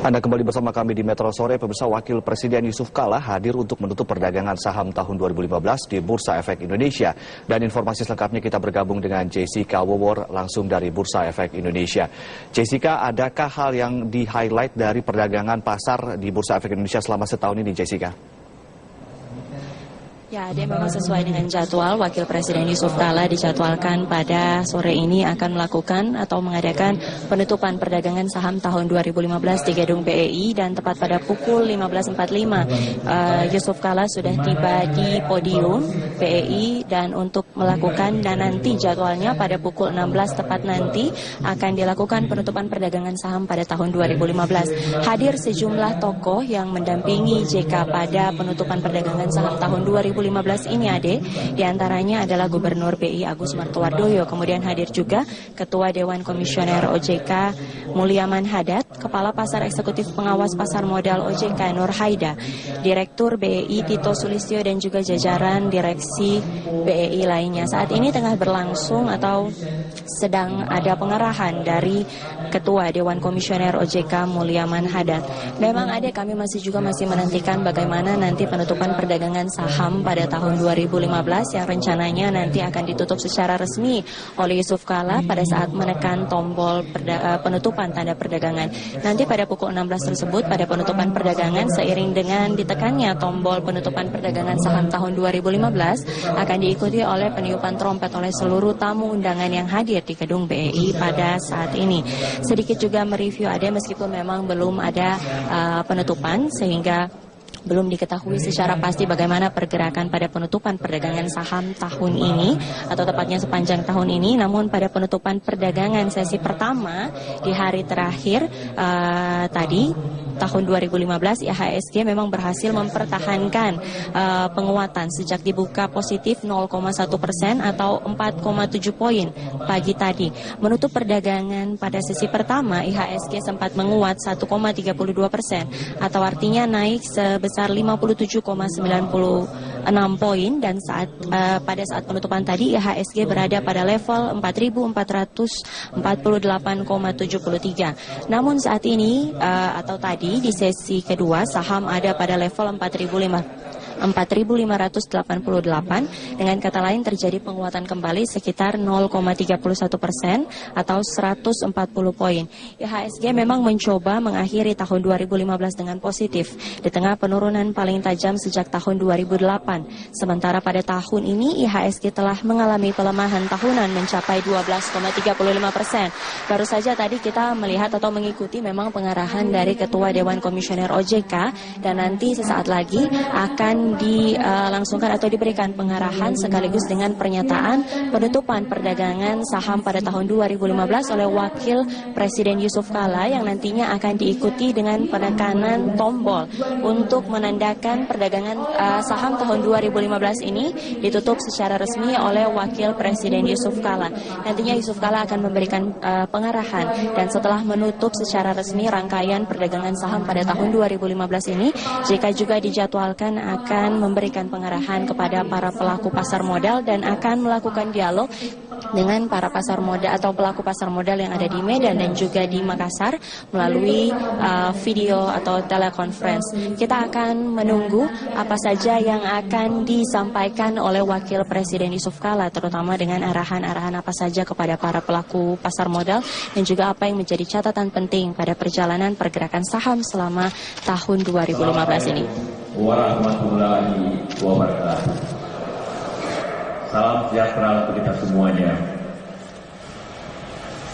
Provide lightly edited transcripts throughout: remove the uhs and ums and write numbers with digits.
Anda kembali bersama kami di Metro Sore. Pemirsa, Wakil Presiden Yusuf Kala hadir untuk menutup perdagangan saham tahun 2015 di Bursa Efek Indonesia. Dan informasi selengkapnya kita bergabung dengan Jessica Wowor langsung dari Bursa Efek Indonesia. Jessica, adakah hal yang di-highlight dari perdagangan pasar di Bursa Efek Indonesia selama setahun ini, Jessica? Ya, dia memang sesuai dengan jadwal. Wakil Presiden Yusuf Kala dijadwalkan pada sore ini akan melakukan atau mengadakan penutupan perdagangan saham tahun 2015 di Gedung BEI, dan tepat pada pukul 15.45 Yusuf Kala sudah tiba di podium BEI dan untuk melakukan, dan nanti jadwalnya pada pukul 16 tepat nanti akan dilakukan penutupan perdagangan saham pada tahun 2015. Hadir sejumlah tokoh yang mendampingi JK pada penutupan perdagangan saham tahun 2015 ini, Ade. Di antaranya adalah Gubernur BI Agus Martowardoyo, kemudian hadir juga Ketua Dewan Komisioner OJK Mulyaman Hadad, Kepala Pasar Eksekutif Pengawas Pasar Modal OJK Nur Haida, Direktur BEI Tito Sulistyo, dan juga jajaran direksi BEI lainnya. Saat ini tengah berlangsung atau sedang ada pengarahan dari Ketua Dewan Komisioner OJK Mulyaman Hadad. Memang Ade, kami masih menantikan bagaimana nanti penutupan perdagangan saham pada tahun 2015 yang rencananya nanti akan ditutup secara resmi oleh Yusuf Kala pada saat menekan tombol penutupan tanda perdagangan. Nanti pada pukul 16 tersebut, pada penutupan perdagangan, seiring dengan ditekannya tombol penutupan perdagangan saham tahun 2015, akan diikuti oleh peniupan trompet oleh seluruh tamu undangan yang hadir di gedung BEI pada saat ini. Sedikit juga mereview, ada meskipun memang belum ada penutupan sehingga belum diketahui secara pasti bagaimana pergerakan pada penutupan perdagangan saham tahun ini, atau tepatnya sepanjang tahun ini. Namun pada penutupan perdagangan sesi pertama di hari terakhir tadi tahun 2015, IHSG memang berhasil mempertahankan penguatan sejak dibuka positif 0,1% atau 4,7 poin pagi tadi. Menutup perdagangan pada sesi pertama, IHSG sempat menguat 1,32%, atau artinya naik sebesar 57,96 poin, dan pada saat penutupan tadi IHSG berada pada level 4.448,73. Namun saat ini atau tadi di sesi kedua, saham ada pada level 4.588. Dengan kata lain, terjadi penguatan kembali sekitar 0,31% atau 140 poin. IHSG memang mencoba mengakhiri tahun 2015 dengan positif di tengah penurunan paling tajam sejak tahun 2008. Sementara pada tahun ini IHSG telah mengalami pelemahan tahunan mencapai 12,35%. Baru saja tadi kita melihat atau mengikuti memang pengarahan dari Ketua Dewan Komisioner OJK, dan nanti sesaat lagi akan dilangsungkan atau diberikan pengarahan sekaligus dengan pernyataan penutupan perdagangan saham pada tahun 2015 oleh Wakil Presiden Yusuf Kala, yang nantinya akan diikuti dengan penekanan tombol untuk menandakan perdagangan saham tahun 2015 ini ditutup secara resmi oleh Wakil Presiden Yusuf Kala. Nantinya Yusuf Kala akan memberikan pengarahan, dan setelah menutup secara resmi rangkaian perdagangan saham pada tahun 2015 ini, JK juga dijadwalkan akan memberikan pengarahan kepada para pelaku pasar modal dan akan melakukan dialog dengan para pasar modal atau pelaku pasar modal yang ada di Medan dan juga di Makassar melalui video atau telekonferensi. Kita akan menunggu apa saja yang akan disampaikan oleh Wakil Presiden Yusuf Kala, terutama dengan arahan-arahan apa saja kepada para pelaku pasar modal, dan juga apa yang menjadi catatan penting pada perjalanan pergerakan saham selama tahun 2015 ini. Warahmatullahi wabarakatuh. Salam sejahtera untuk kita semuanya.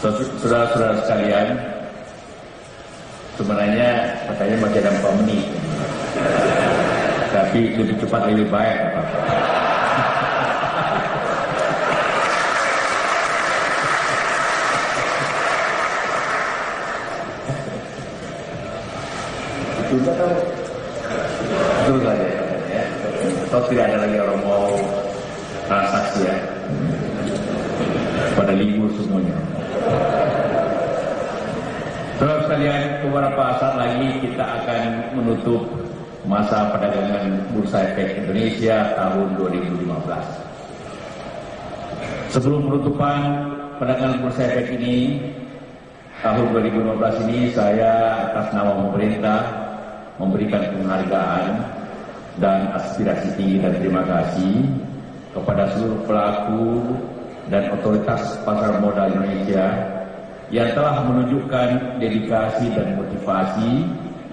Saudara-saudara sekalian, sebenarnya katanya masih ada 4 menit, tapi lebih cepat lebih baik. Itu kan betul saja ya. Atau tidak ada lagi orang mau transaksi ya, pada libur semuanya. Saudara sekalian, beberapa saat lagi kita akan menutup masa perdagangan Bursa Efek Indonesia tahun 2015. Sebelum penutupan perdagangan Bursa Efek ini, Tahun 2015 ini saya atas nama pemerintah memberikan penghargaan dan aspirasi tinggi dan terima kasih kepada seluruh pelaku dan otoritas pasar modal Indonesia yang telah menunjukkan dedikasi dan motivasi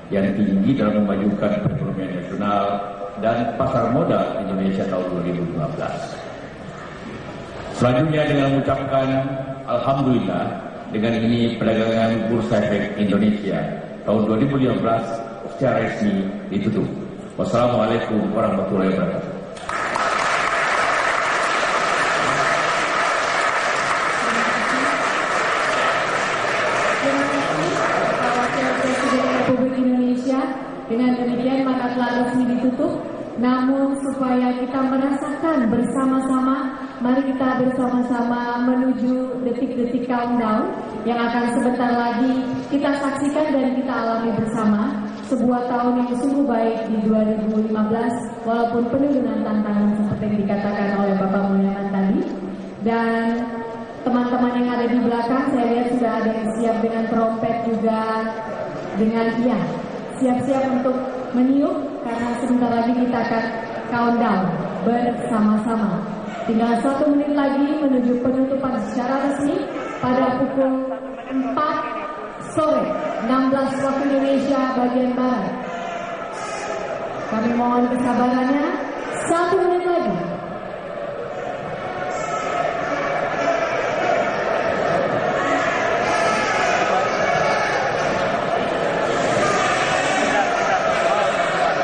yang tinggi dalam memajukan perekonomian nasional dan pasar modal Indonesia tahun 2015. Selanjutnya dengan mengucapkan Alhamdulillah, dengan ini perdagangan Bursa Efek Indonesia tahun 2015 secara resmi ditutup. Wassalamualaikum warahmatullahi wabarakatuh. Terima kasih Pak Wakil Presiden Republik Indonesia. Dengan demikian maka telah resmi ditutup. Namun supaya kita merasakan bersama-sama, mari kita bersama-sama menuju detik-detik countdown yang akan sebentar lagi kita saksikan dan kita alami bersama. Sebuah tahun yang sungguh baik di 2015 walaupun penuh dengan tantangan seperti yang dikatakan oleh Bapak Mulyaman tadi. Dan teman-teman yang ada di belakang saya lihat sudah ada yang siap dengan trompet juga, dengan siap-siap untuk meniup karena sebentar lagi kita akan countdown bersama-sama. Tinggal 1 menit lagi menuju penutupan secara resmi pada pukul 4 sore 16 waktu Indonesia bagian Barat. Kami mohon kesabarannya, 1 menit lagi.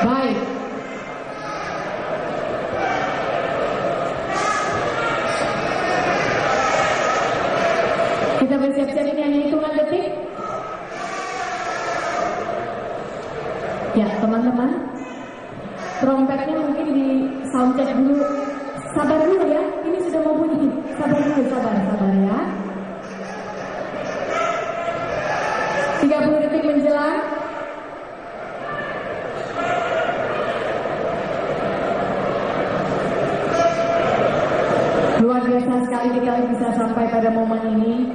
Baik. Kita bersiap-siap, ini hanya hitungan detik. Ya, teman-teman, trompetnya mungkin di soundcheck dulu. Sabar dulu ya, ini sudah mau bunyi. Sabar dulu, sabar ya. 30 detik menjelang. Luar biasa sekali kita bisa sampai pada momen ini.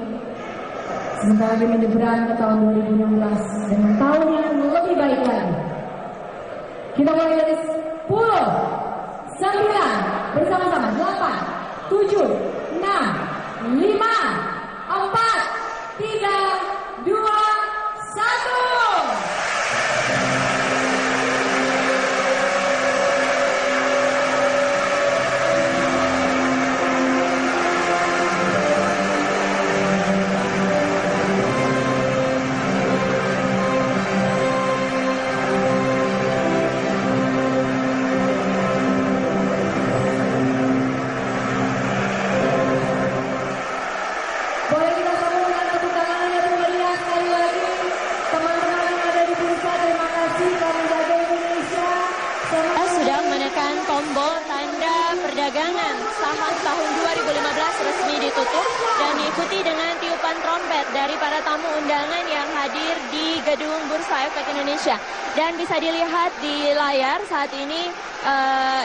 Sebentar lagi menyeberang ke tahun 2016 dengan tahun yang lebih baik lagi. Kita mulai dari 10, 9, bersama-sama 8, 7, 6, 5, 4, 3, 2, 1. Boleh kita sambung dengan tepuk tangan yang meriah sekali lagi. Teman-teman yang ada di bursa, terima kasih kami jaga Indonesia. Sudah menekan tombol tanda perdagangan saham tahun 2015 resmi ditutup dan diikuti dengan tiupan trompet dari para tamu undangan yang hadir di gedung Bursa Efek Indonesia. Dan bisa dilihat di layar saat ini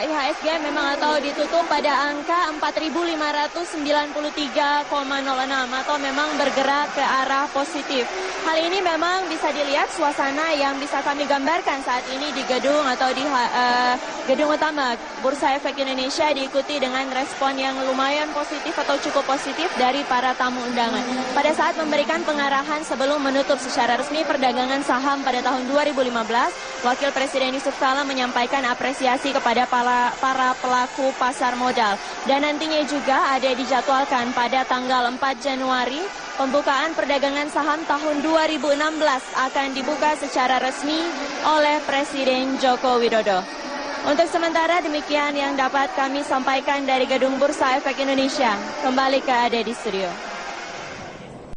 IHSG memang atau ditutup pada angka 4.593,06 atau memang bergerak ke arah positif. Hal ini memang bisa dilihat suasana yang bisa kami gambarkan saat ini di gedung atau di gedung utama Bursa Efek Indonesia diikuti dengan respon yang lumayan positif atau cukup positif dari para tamu undangan. Pada saat memberikan pengarahan sebelum menutup secara resmi perdagangan saham pada tahun 2015, Wakil Presiden Yusuf Kala menyampaikan apresiasi kepada para pelaku pasar modal. Dan nantinya juga ada dijadwalkan pada tanggal 4 Januari, pembukaan perdagangan saham tahun 2016 akan dibuka secara resmi oleh Presiden Joko Widodo. Untuk sementara demikian yang dapat kami sampaikan dari Gedung Bursa Efek Indonesia. Kembali ke Ade di studio.